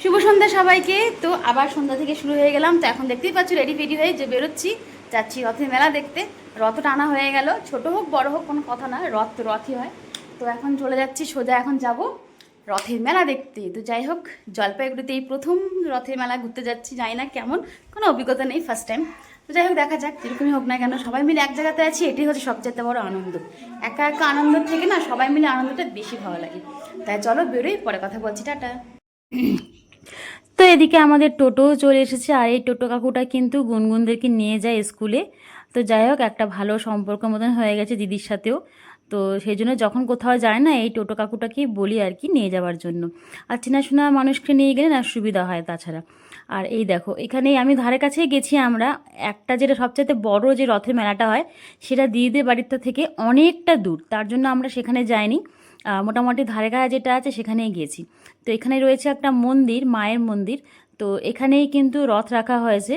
শুভ সন্ধ্যা সবাইকে। তো আবার সন্ধ্যা থেকে শুরু হয়ে গেলাম। তো এখন দেখতেই পাচ্ছ রেডি ফেডি হয়ে যে বেরোচ্ছি, যাচ্ছি রথের মেলা দেখতে। রথ টানা হয়ে গেল, ছোট হোক বড় হোক কোনো কথা না, রথ তো রথই হয়। তো এখন চলে যাচ্ছি সোজা, এখন যাব রথের মেলা দেখতে। তো যাই হোক, জলপাইগুড়িতে এই প্রথম রথের মেলা ঘুরতে যাচ্ছি, জানি না কেমন, কোনো অভিজ্ঞতা নেই, ফার্স্ট টাইম। তো যাই হোক, দেখা যাক, যেরকমই হোক না কেন সবাই মিলে এক জায়গাতে আছি, এটাই হচ্ছে সবচেয়ে বড় আনন্দ। একা একা আনন্দ থেকে না সবাই মিলে আনন্দটা বেশি ভালো লাগে। তাই চলো বেরোই, পরে কথা বলছি, টাটা। তো এদিকে আমাদের টোটোও চলে এসেছে, আর এই টোটো কাকুটা কিন্তু গুনগুনদেরকে নিয়ে যায় স্কুলে। তো যাই হোক, একটা ভালো সম্পর্ক মতন হয়ে গেছে দিদির সাথেও। তো সেই জন্য যখন কোথাও যায় না, এই টোটো কাকুটাকেই বলি আর কি নিয়ে যাওয়ার জন্য। আর চেনাশোনা মানুষকে নিয়ে গেলে না সুবিধা হয় তাছাড়া। আর এই দেখো, এখানেই আমি ধারে কাছেই গেছি আমরা। একটা যেটা সবচাইতে বড় যে রথের মেলাটা হয়, সেটা দিদিদের বাড়িটা থেকে অনেকটা দূর, তার জন্য আমরা সেখানে যাইনি। মোটামুটি ধারে কাছে যেটা আছে সেখানেই গিয়েছি। তো এখানে রয়েছে একটা মন্দির, মায়ের মন্দির। তো এখানেই কিন্তু রথ রাখা হয়েছে।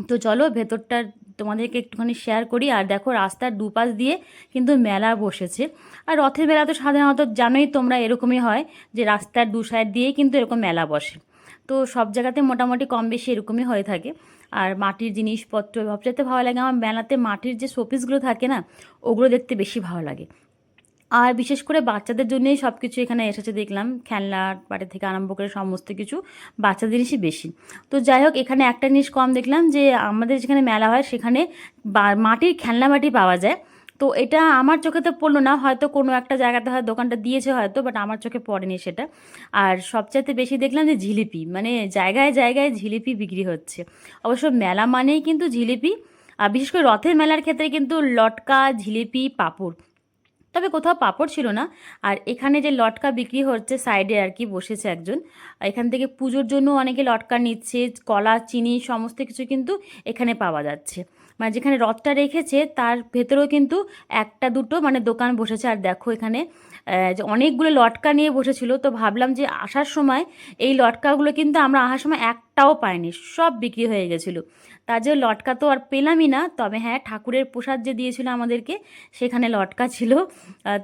তো চলো ভেতরটা তোমাদেরকে একটুখানি শেয়ার করি। আর দেখো, রাস্তার দুপাশ দিয়ে কিন্তু মেলা বসেছে। আর রথের মেলা তো সাধারণত জানোই তোমরা, এরকমই হয় যে রাস্তার দু সাইড দিয়েই কিন্তু এরকম মেলা বসে। তো সব জায়গাতে মোটামুটি কম বেশি এরকমই হয়ে থাকে। আর মাটির জিনিসপত্র সবচেয়ে ভালো লাগে আমার মেলাতে, মাটির যে শোপিসগুলো থাকে না, ওগুলো দেখতে বেশি ভালো লাগে। আর বিশেষ করে বাচ্চাদের জন্যই সব কিছু এখানে এসেছে দেখলাম, খেলনার বাড়ি থেকে আরম্ভ করে সমস্ত কিছু বাচ্চাদের জিনিসই বেশি। তো যাই হোক, এখানে একটা জিনিস কম দেখলাম, যে আমাদের যেখানে মেলা হয় সেখানে মাটির খেলনা বাটি পাওয়া যায়। তো এটা আমার চোখে তো পড়লো না, হয়তো কোনো একটা জায়গাতে হয় দোকানটা দিয়েছে হয়তো, বাট আমার চোখে পড়েনি সেটা। আর সবচাইতে বেশি দেখলাম যে জিলিপি, মানে জায়গায় জায়গায় জিলিপি বিক্রি হচ্ছে। অবশ্য মেলা মানেই কিন্তু জিলিপি। আর বিশেষ করে রথের মেলার ক্ষেত্রে কিন্তু লটকা, জিলিপি, পাঁপড়, তবে কোথাও পাঁপড় ছিল না। আর এখানে যে লটকা বিক্রি হচ্ছে সাইডে আর কি, বসেছে একজন। এখান থেকে পুজোর জন্য অনেকে লটকা নিচ্ছে, কলা, চিনি সমস্ত কিছু কিন্তু এখানে পাওয়া যাচ্ছে। মানে যেখানে রথটা রেখেছে তার ভেতরেও কিন্তু একটা দুটো মানে দোকান বসেছে। আর দেখো এখানে যে অনেকগুলো লটকা নিয়ে বসেছিল। তো ভাবলাম যে আসার সময় এই লটকাগুলো কিন্তু আমরা আসার সময় একটাও পাইনি, সব বিক্রি হয়ে গেছিলো। তার যে লটকা তো আর পেলামই না, তবে হ্যাঁ, ঠাকুরের প্রসাদ যে দিয়েছিল আমাদেরকে সেখানে লটকা ছিল।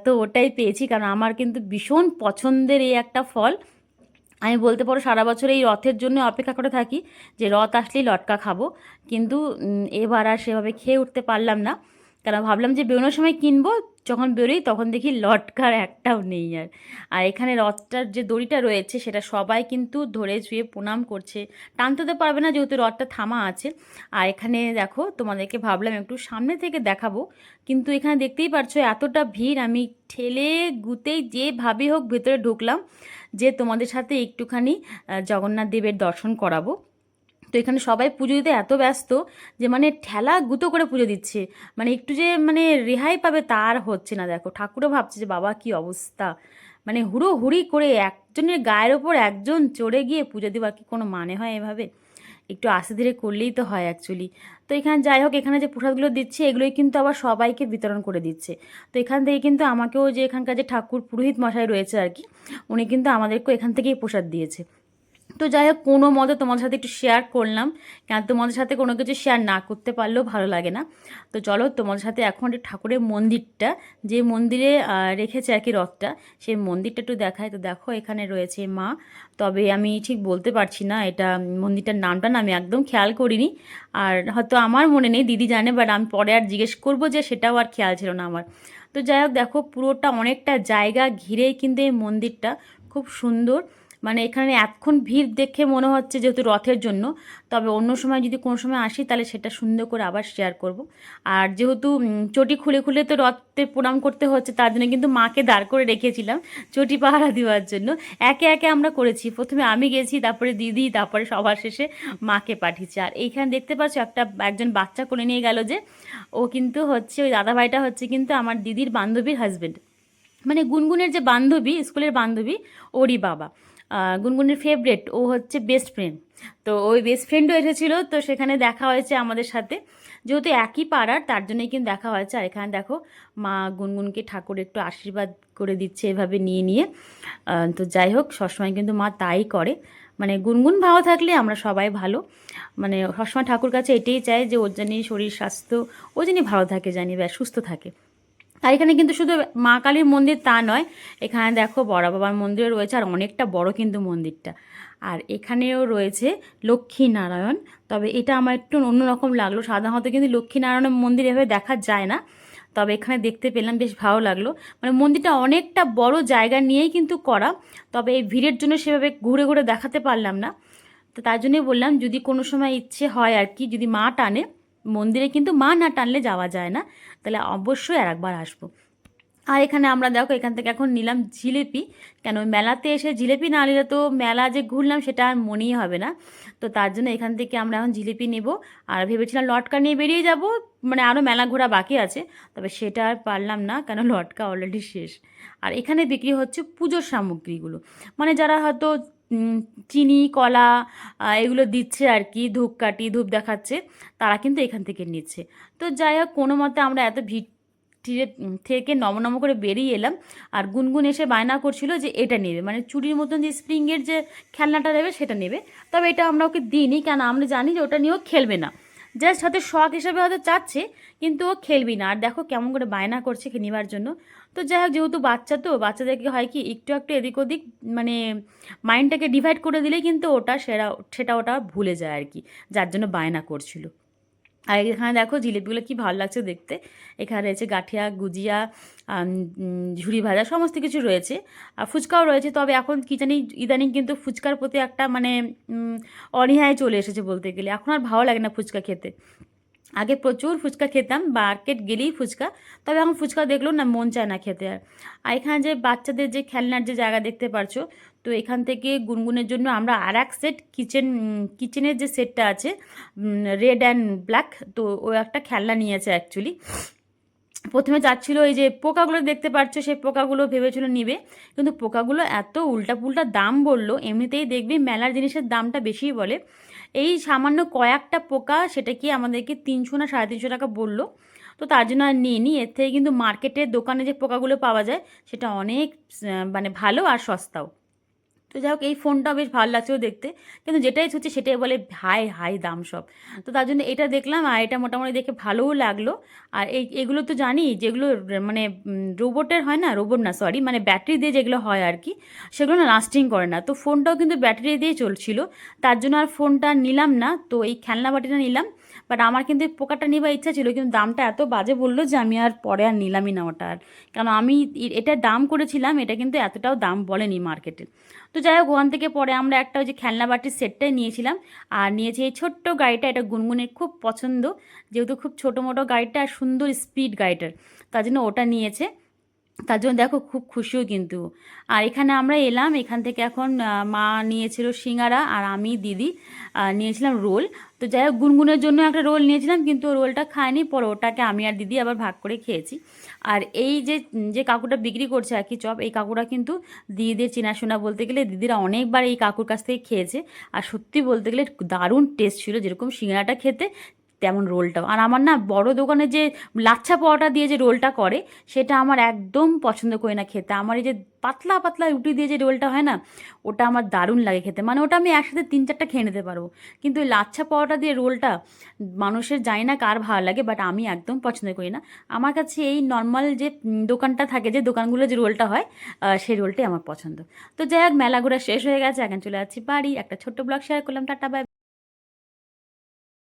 তো ওটাই পেয়েছি, কারণ আমার কিন্তু ভীষণ পছন্দের এই একটা ফল। আমি বলতে পারো সারা বছর এই রথের জন্য অপেক্ষা করে থাকি, যে রথ আসলেই লটকা খাবো। কিন্তু এবার আর সেভাবে খেয়ে উঠতে পারলাম না, কারণ ভাবলাম যে বেরোনোর সময় কিনবো, যখন বেরোই তখন দেখি লটকার একটাও নেই আর। আর এখানে রথটার যে দড়িটা রয়েছে সেটা সবাই কিন্তু ধরে ছুঁয়ে প্রণাম করছে। টানতে তো পারবে না যেহেতু রথটা থামা আছে। আর এখানে দেখো, তোমাদেরকে ভাবলাম একটু সামনে থেকে দেখাবো, কিন্তু এখানে দেখতেই পারছো এতটা ভিড়, আমি ঠেলে গুতেই যেভাবে হোক ভেতরে ঢুকলাম, যে তোমাদের সাথে একটুখানি জগন্নাথ দেবের দর্শন করাবো। তো এখানে সবাই পুজো দিতে এত ব্যস্ত, যে মানে ঠেলা গুঁতো করে পুজো দিচ্ছে। মানে একটু যে মানে রেহাই পাবে তার হচ্ছে না। দেখো ঠাকুরও ভাবছে যে বাবা কি অবস্থা, মানে হুড়োহুড়ি করে একজনের গায়ের ওপর একজন চড়ে গিয়ে পুজো দেওয়ার কি কোনো মানে হয় এভাবে? একটু আস্তে ধীরে করলেই তো হয় অ্যাকচুয়ালি। তো এখানে যাই হোক, এখানে যে প্রসাদগুলো দিচ্ছে এগুলোই কিন্তু আবার সবাইকে বিতরণ করে দিচ্ছে। তো এখান থেকে কিন্তু আমাকেও, যে এখানকার যে ঠাকুর পুরোহিত মশাই রয়েছে আর কি, উনি কিন্তু আমাদেরকেও এখান থেকেই প্রসাদ দিয়েছে। তো যাই হোক, কোনো মতে তোমাদের সাথে একটু শেয়ার করলাম, কেন তোমাদের সাথে কোনো কিছু শেয়ার না করতে পারলেও ভালো লাগে না। তো চলো তোমাদের সাথে এখন একটু ঠাকুরের মন্দিরটা, যে মন্দিরে রেখেছে আর কি রথটা, সেই মন্দিরটা একটু দেখায়। তো দেখো এখানে রয়েছে মা, তবে আমি ঠিক বলতে পারছি না এটা মন্দিরটার নামটা, না আমি একদম খেয়াল করিনি। আর হয়তো আমার মনে নেই, দিদি জানে, বাট আমি পরে আর জিজ্ঞেস করবো, যে সেটাও আর খেয়াল ছিল না আমার। তো যাই হোক, দেখো পুরোটা অনেকটা জায়গা ঘিরেই কিন্তু এই মন্দিরটা, খুব সুন্দর। মানে এখানে এতক্ষণ ভিড় দেখে মনে হচ্ছে যেহেতু রথের জন্য, তবে অন্য সময় যদি কোনো সময় আসি তাহলে সেটা সুন্দর করে আবার শেয়ার করব। আর যেহেতু চটি খুলে খুলে তো রথে প্রণাম করতে হচ্ছে, তার জন্য কিন্তু মাকে দাঁড় করে রেখেছিলাম চটি পাহারা দেওয়ার জন্য। একে একে আমরা করেছি, প্রথমে আমি গেছি, তারপরে দিদি, তারপরে সবার শেষে মাকে পাঠিয়েছি। আর এইখানে দেখতে পাচ্ছ একজন বাচ্চা কোলে নিয়ে গেল, যে ও কিন্তু হচ্ছে ওই দাদাভাইটা হচ্ছে কিন্তু আমার দিদির বান্ধবীর হাজবেন্ড, মানে গুনগুনের যে বান্ধবী, স্কুলের বান্ধবী, ওরই বাবা। গুনগুনের ফেভারেট, ও হচ্ছে বেস্ট ফ্রেন্ড। তো ওই বেস্ট ফ্রেন্ডও এসেছিলো, তো সেখানে দেখা হয়েছে আমাদের সাথে, যেহেতু একই পাড়ার তার জন্যই কিন্তু দেখা হয়েছে। আর এখানে দেখো মা গুনগুনকে ঠাকুর একটু আশীর্বাদ করে দিচ্ছে এভাবে নিয়ে নিয়ে। তো যাই হোক, সবসময় কিন্তু মা তাই করে, মানে গুনগুন ভালো থাকলে আমরা সবাই ভালো। মানে সবসময় ঠাকুর কাছে এটাই চাই, যে ওর জানি শরীর স্বাস্থ্য, ও জানি ভালো থাকে, জানি বা সুস্থ থাকে। আর এখানে কিন্তু শুধু মা কালীর মন্দির তা নয়, এখানে দেখো বড় বাবার মন্দিরও রয়েছে, আর অনেকটা বড় কিন্তু মন্দিরটা। আর এখানেও রয়েছে লক্ষ্মীনারায়ণ, তবে এটা আমার একটু অন্যরকম লাগলো। সাধারণত কিন্তু লক্ষ্মীনারায়ণের মন্দির এভাবে দেখা যায় না, তবে এখানে দেখতে পেলাম, বেশ ভালো লাগলো। মানে মন্দিরটা অনেকটা বড় জায়গা নিয়েই কিন্তু করা, তবে এই ভিড়ের জন্য সেভাবে ঘুরে ঘুরে দেখাতে পারলাম না। তো তার জন্যই বললাম, যদি কোনো সময় ইচ্ছে হয় আর কি, যদি মা টানে, মন্দিরে কিন্তু মা না টানলে যাওয়া যায় না, তাহলে অবশ্যই আর একবার আসবো। আর এখানে আমরা দেখো এখান থেকে এখন নিলাম জিলিপি, কেন মেলাতে এসে জিলিপি না নিলে তো মেলা যে ঘুরলাম সেটা আর মনেই হবে না। তো তার জন্য এখান থেকে আমরা এখন জিলিপি নেব। আর ভেবেছিলাম লটকা নিয়ে বেরিয়ে যাব, মানে আরও মেলা ঘোরা বাকি আছে, তবে সেটা আর পারলাম না, কেন লটকা অলরেডি শেষ। আর এখানে বিক্রি হচ্ছে পুজোর সামগ্রীগুলো, মানে যারা হয়তো চিনি কলা এগুলো দিচ্ছে আর কি, ধূপকাঠি ধূপ দেখাচ্ছে, তারা কিন্তু এখান থেকে নিচ্ছে। তো যাই হোক, কোনো মতে আমরা এত ভিড় থেকে নম করে বেরিয়ে এলাম। আর গুনগুন এসে বায়না করছিল যে এটা নেবে, মানে চুরির মতন যে স্প্রিংয়ের যে খেলনাটা নেবে সেটা নেবে। তবে এটা আমরা ওকে দিইনি, কেন আমরা জানি যে ওটা নিয়েও খেলবে না, জাস্ট হয়তো শখ হিসেবে হয়তো চাচ্ছে, কিন্তু ও খেলবি না। আর দেখো কেমন করে বায়না করছে নেবার জন্য। তো যাই হোক, যেহেতু বাচ্চা, তো বাচ্চাদেরকে হয় কি একটু একটু এদিক ওদিক মানে মাইন্ডটাকে ডিভাইড করে দিলেই কিন্তু ওটা সেটা ওটা ভুলে যায় আর কি, যার জন্য বায়না করছিল। আর এখানে দেখো জিলিপিগুলো কি ভালো লাগছে দেখতে। এখানে রয়েছে গাঠিয়া, গুজিয়া, ঝুড়ি ভাজা, সমস্ত কিছু রয়েছে। আর ফুচকাও রয়েছে, তবে এখন কি জানি ইদানিং কিন্তু ফুচকার প্রতি একটা মানে অনীহায় চলে এসেছে বলতে গেলে। এখন আর ভালো লাগে না ফুচকা খেতে। আগে প্রচুর ফুচকা খেতাম, মার্কেট গেলেই ফুচকা, তবে এখন ফুচকা দেখলেও না মন চায় না খেতে। আর এখানে যে বাচ্চাদের যে খেলনার যে জায়গা দেখতে পারছো, তো এখান থেকে গুনগুনের জন্য আমরা আর এক সেট কিচেনের যে সেটটা আছে রেড অ্যান্ড ব্ল্যাক, তো ও একটা খেলনা নিয়েছে অ্যাকচুয়ালি। প্রথমে যাচ্ছিলো এই যে পোকাগুলো দেখতে পাচ্ছ, সেই পোকাগুলো ভেবেছিল নিবে, কিন্তু পোকাগুলো এত উল্টাপুল্টা দাম বললো। এমনিতেই দেখবি মেলার জিনিসের দামটা বেশিই বলে, এই সামান্য কয়েকটা পোকা সেটা কি আমাদেরকে 300 না 350 টাকা বললো। তো তার জন্য আর নিই, এর থেকে কিন্তু মার্কেটের দোকানে যে পোকাগুলো পাওয়া যায় সেটা অনেক মানে ভালো আর সস্তাও। তো যাই হোক, এই ফোনটা বেশ ভালো লাগছেও দেখতে, কিন্তু যেটাই হচ্ছে সেটাই বলে হাই হাই দাম সব। তো তার জন্য এটা দেখলাম, আর এটা মোটামুটি দেখে ভালোও লাগলো। আর এগুলো তো জানি, যেগুলো মানে রোবটের হয় না, রোবট না সরি, মানে ব্যাটারি দিয়ে যেগুলো হয় আর কি, সেগুলো না লাস্টিং করে না। তো ফোনটাও কিন্তু ব্যাটারি দিয়ে চলছিল, তার জন্য আর ফোনটা নিলাম না। তো এই খেলনা বাটিটা নিলাম, বাট আমার কিন্তু পোকাটা নেবার ইচ্ছা ছিল, কিন্তু দামটা এত বাজে বললো যে আমি আর পরে আর নিলামই না ওটা আর। কারণ আমি এটার দাম করেছিলাম, এটা কিন্তু এতটাও দাম বলেনি মার্কেটে। তো যাই হোক, ওখান থেকে পরে আমরা একটা ওই যে খেলনা বাটির সেটটাই নিয়েছিলাম। আর নিয়েছি এই ছোট্ট গাড়িটা, এটা গুনগুনের খুব পছন্দ, যেহেতু খুব ছোটো মোটো গাড়িটা আর সুন্দর স্পিড গাড়িটার, তার জন্য ওটা নিয়েছে। তার জন্য দেখো খুব খুশিও কিন্তু। আর এখানে আমরা এলাম, এখান থেকে এখন মা নিয়েছিল সিঙ্গারা, আর আমি দিদি নিয়েছিলাম রোল। তো যাই হোক, গুনগুনের জন্য একটা রোল নিয়েছিলাম, কিন্তু রোলটা খায়নি, পরে ওটাকে আমি আর দিদি আবার ভাগ করে খেয়েছি। আর এই যে যে কাকুটা বিক্রি করছে আর কি চপ, এই কাকুরা কিন্তু দিদিদের চেনাশোনা বলতে গেলে, দিদিরা অনেকবার এই কাকুর কাছ থেকে খেয়েছে। আর সত্যি বলতে গেলে দারুণ টেস্ট ছিল, যেরকম সিঙ্গারাটা খেতে তেমন রোলটাও। আর আমার না বড় দোকানে যে লাচ্ছা পাওয়াটা দিয়ে যে রোলটা করে, সেটা আমার একদম পছন্দ করি না খেতে। আমার এই যে পাতলা পাতলা রুটি দিয়ে যে রোলটা হয় না, ওটা আমার দারুণ লাগে খেতে, মানে ওটা আমি একসাথে 3-4টা খেয়ে নিতে পারবো। কিন্তু ওই লাচ্ছা পাওয়াটা দিয়ে রোলটা মানুষের জানি না কার ভালো লাগে, বাট আমি একদম পছন্দ করি না। আমার কাছে এই নর্মাল যে দোকানটা থাকে, যে দোকানগুলো যে রোলটা হয়, সেই রোলটাই আমার পছন্দ। তো যাই হোক, মেলা ঘোরা শেষ হয়ে গেছে, এখন চলে যাচ্ছি বাড়ি। একটা ছোট্ট ব্লগ শেয়ার করলাম, টাটা বাই।